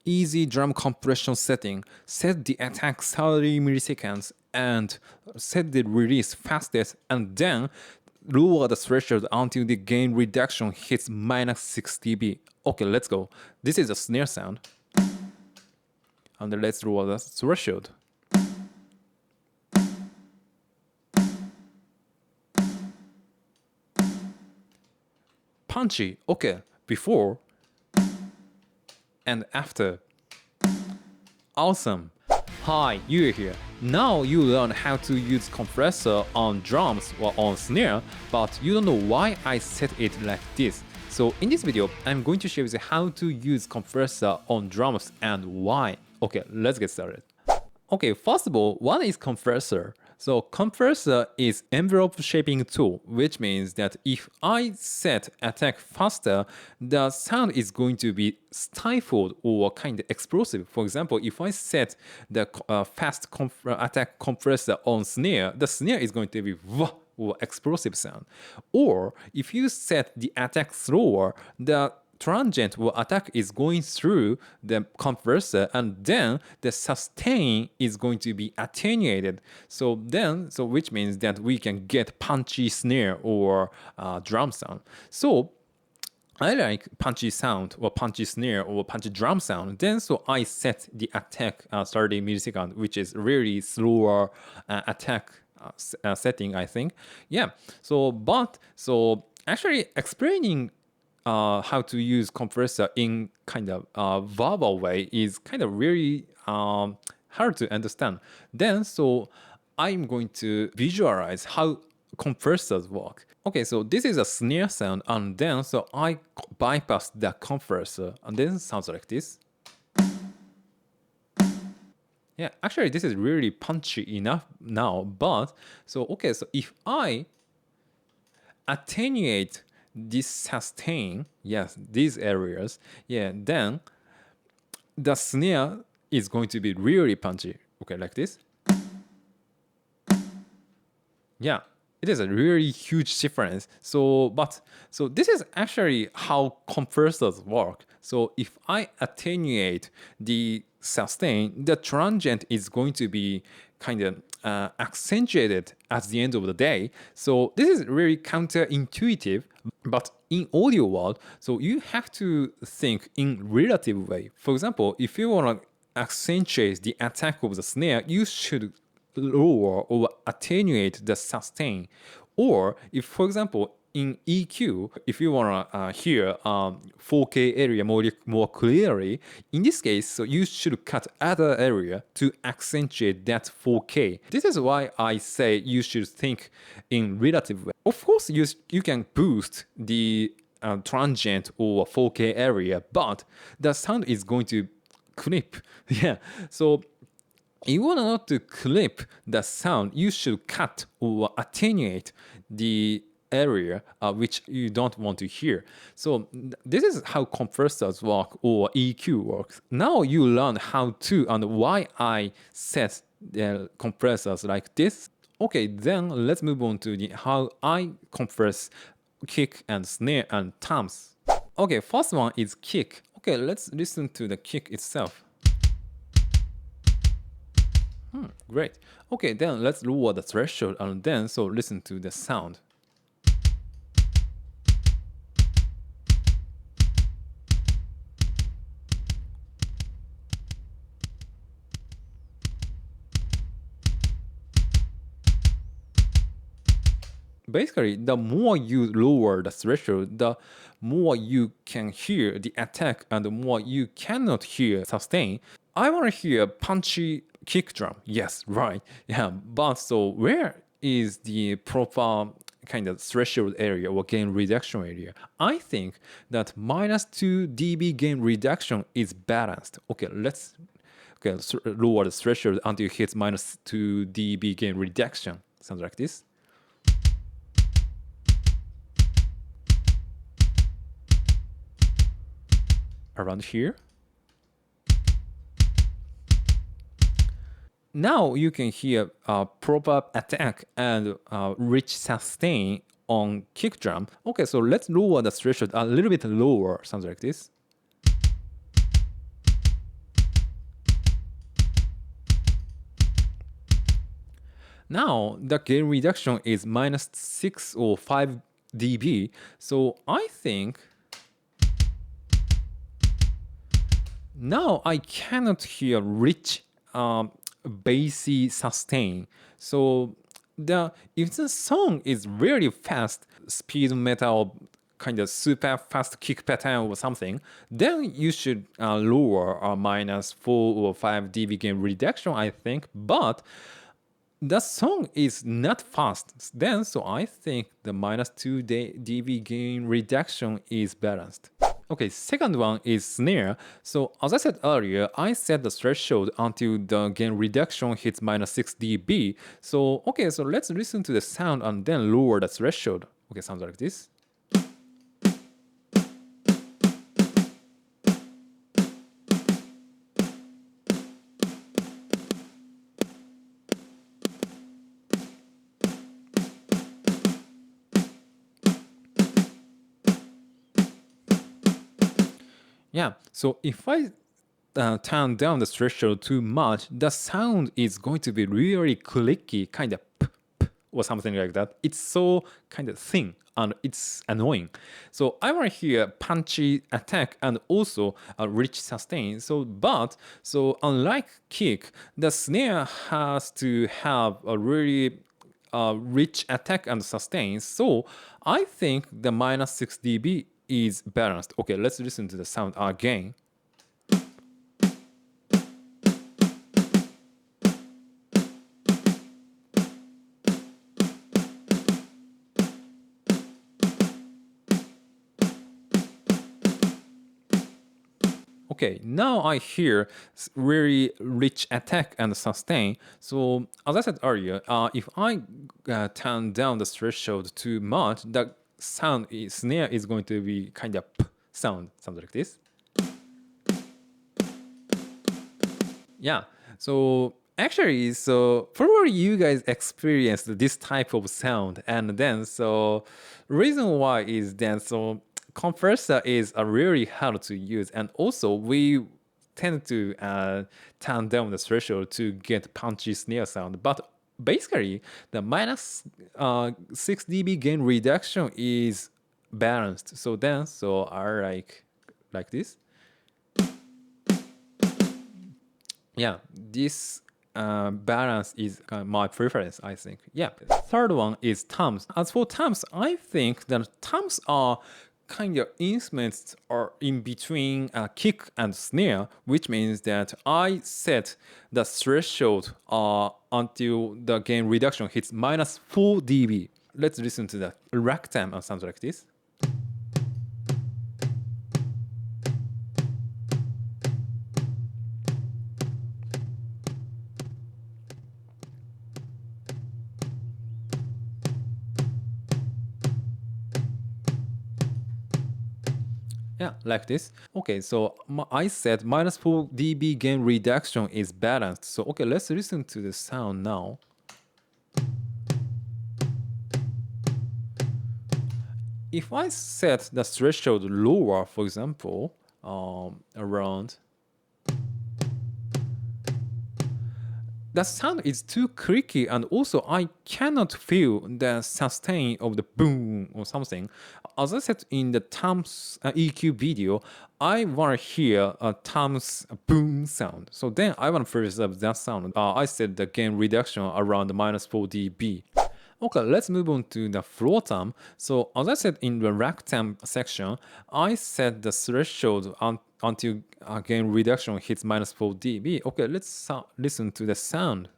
easy drum compression setting, set the attack 30 milliseconds and set the release fastest, and then lower the threshold until the gain reduction hits minus 6 dB. Okay, let's go. This is a snare sound. And let's lower the threshold. Punchy. Okay, before and after. Awesome. Hi, Yue here. Now you learn how to use compressor on drums or on snare, but you don't know why I set it like this. So in this video, I'm going to show you how to use compressor on drums and why. Okay, let's get started. Okay, first of all, what is compressor? So compressor is envelope shaping tool, which means that if I set attack faster, the sound is going to be stifled or kind of explosive. For example, if I set the fast attack compressor on snare, the snare is going to be or explosive sound. Or if you set the attack slower, the transient or attack is going through the compressor, and then the sustain is going to be attenuated. So which means that we can get punchy snare or drum sound. So I like punchy sound or punchy snare or punchy drum sound. Then so I set the attack 30 milliseconds, which is really slower attack setting, I think. Yeah. So actually explaining how to use compressor in kind of verbal way is kind of really hard to understand. Then so I'm going to visualize how compressors work. Okay, so this is a snare sound, and then so I bypass the compressor, and then it sounds like this. Yeah, actually this is really punchy enough now, but so okay, so if I attenuate this sustain, yes, these areas, yeah, then the snare is going to be really punchy. Okay, like this. Yeah, it is a really huge difference. So this is actually how compressors work. So if I attenuate the sustain, the transient is going to be kind of accentuated at the end of the day. So this is really counterintuitive, but in audio world, so you have to think in relative way. For example, if you want to accentuate the attack of the snare, you should lower or attenuate the sustain. Or if, for example, in EQ, if you want to hear 4K area more clearly, in this case, so you should cut other area to accentuate that 4K. This is why I say you should think in relative way. Of course, you can boost the transient or 4K area, but the sound is going to clip. Yeah, so in order not to clip the sound, you should cut or attenuate the area which you don't want to hear. So this is how compressors work or EQ works. Now you learn how to and why I set the compressors like this. Okay, then let's move on to how I compress kick and snare and toms. Okay, first one is kick. Okay, let's listen to the kick itself. Great. Okay, then let's lower the threshold and then so listen to the sound. Basically, the more you lower the threshold, the more you can hear the attack and the more you cannot hear sustain. I want to hear punchy kick drum. Yes, right. Yeah, but so where is the proper kind of threshold area or gain reduction area? I think that minus 2 dB gain reduction is balanced. Okay, let's lower the threshold until it hits minus 2 dB gain reduction. Sounds like this. Around here. Now you can hear proper attack and rich sustain on kick drum. Okay, so let's lower the threshold a little bit lower. Sounds like this. Now the gain reduction is minus 6 or 5 dB. So I think now I cannot hear rich bassy sustain. So if the song is really fast, speed metal kind of super fast kick pattern or something, then you should lower minus 4 or 5 dB gain reduction, I think. But the song is not fast then, so I think the minus 2 dB gain reduction is balanced. Okay, second one is snare. So as I said earlier, I set the threshold until the gain reduction hits minus 6 dB. So okay, so let's listen to the sound and then lower the threshold. Okay, sounds like this. Yeah, so if I turn down the threshold too much, the sound is going to be really clicky, kind of or something like that. It's so kind of thin and it's annoying. So I want to hear punchy attack and also a rich sustain. So unlike kick, the snare has to have a really rich attack and sustain. So I think the minus 6 dB is balanced. Okay, let's listen to the sound again. Okay, now I hear very rich attack and sustain. So as I said earlier, if I turn down the threshold too much, the snare is going to be kind of sound like this. Yeah. So actually, so probably you guys experienced this type of sound, and then so reason why is then so compressor is really hard to use, and also we tend to turn down the threshold to get punchy snare sound, but basically the minus 6 dB gain reduction is balanced. So then so are like this. Yeah, this balance is my preference, I think. Yeah. Third one is toms. As for toms, I think that toms are kind of instruments are in between kick and snare, which means that I set the threshold until the gain reduction hits minus 4 dB. Let's listen to the ragtime and sounds like this. Yeah, like this. Okay, so I said minus 4 dB gain reduction is balanced. So okay, let's listen to the sound now. If I set the threshold lower, for example, around, the sound is too clicky, and also I cannot feel the sustain of the boom or something. As I said in the toms EQ video, I want to hear a toms boom sound. So then I want to preserve that sound. I set the gain reduction around minus 4 dB. Okay, let's move on to the floor tom. So as I said in the ragtime section, I set the threshold until gain reduction hits minus 4 dB. Okay, let's listen to the sound.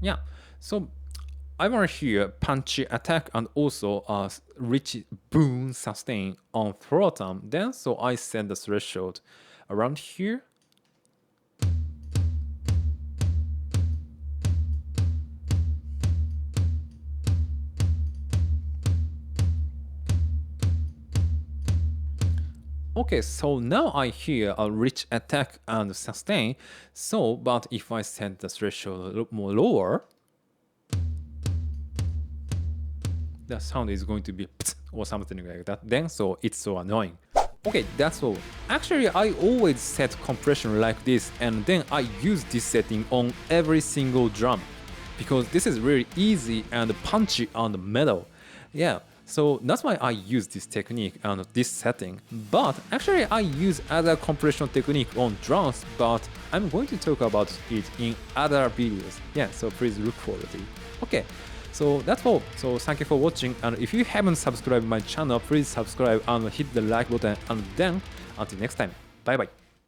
Yeah, so I want to hear punchy attack and also a rich boom sustain on floor tom. Then so I set the threshold around here. Okay, so now I hear a rich attack and sustain. So, but if I set the threshold a little more lower, the sound is going to be or something like that. Then so it's so annoying. Okay, that's all. Actually, I always set compression like this, and then I use this setting on every single drum because this is really easy and punchy on the metal. Yeah, so that's why I use this technique and this setting. But actually, I use other compression technique on drums, but I'm going to talk about it in other videos. Yeah, so please look forward to it. Okay. So that's all. So thank you for watching, and if you haven't subscribed my channel, please subscribe and hit the like button, and then until next time, bye bye.